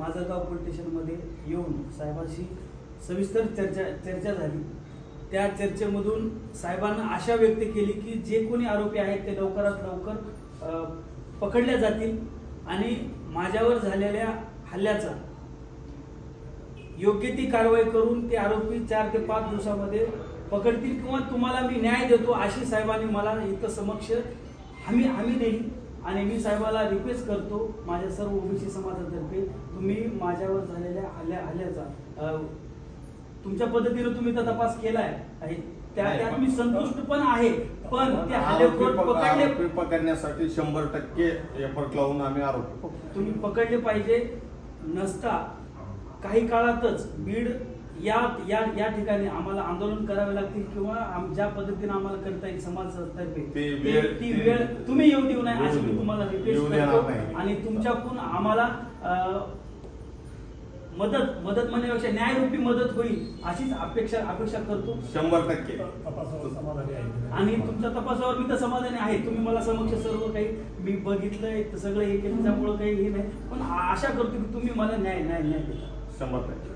Mazgaon police स्टेशनमध्ये येऊन साहेबांशी सविस्तर चर्चा झाली। त्या चर्चेमधून साहेबांना आशा व्यक्त केली की जे कोणी आरोपी आहेत ते लवकरात लवकर पकडले जातील आणि माझ्यावर झालेल्या हल्ल्याचा योग्य ती कारवाई करून ते आरोपी 4 ते 5 दिवसामध्ये पकडतील किंवा तुम्हाला मी न्याय देतो अशी साहेबांनी मला इथं समक्ष हमी दिली। आणि मी साहेबाला रिक्वेस्ट करतो माझ्या सर्व ओबीसी समाजातर्फे तुम्ही माझ्यावर झालेल्या हल्ल्याचा तुमच्या पद्धतीने तुम्ही तर तपास केलाय त्यात मी संतुष्ट पण आहे, पण त्या हल्लेखोर पकडण्यासाठी 100% एफर्ट लावून आम्ही आरोपी तुम्ही पकडले पाहिजे। नसता काही काळातच बीड या ठिकाणी आम्हाला आंदोलन करावे लागतील किंवा ज्या पद्धतीने आम्हाला करता येईल समाजातर्फे ती वेळ तुम्ही येऊ देऊ नये अशी मी तुम्हाला रिक्वेस्ट करतो। आणि तुमच्याकडून आम्हाला मदत म्हणण्यापेक्षा न्यायरूपी मदत होईल अशीच अपेक्षा करतो 100%। आणि तुमच्या तपासावर मी तर समाधानी आहे। तुम्ही मला समक्ष सर्व काही मी बघितलंय सगळं हे केलं त्यामुळे काही हे नाही, पण आशा करतो की तुम्ही मला न्याय देता 100%।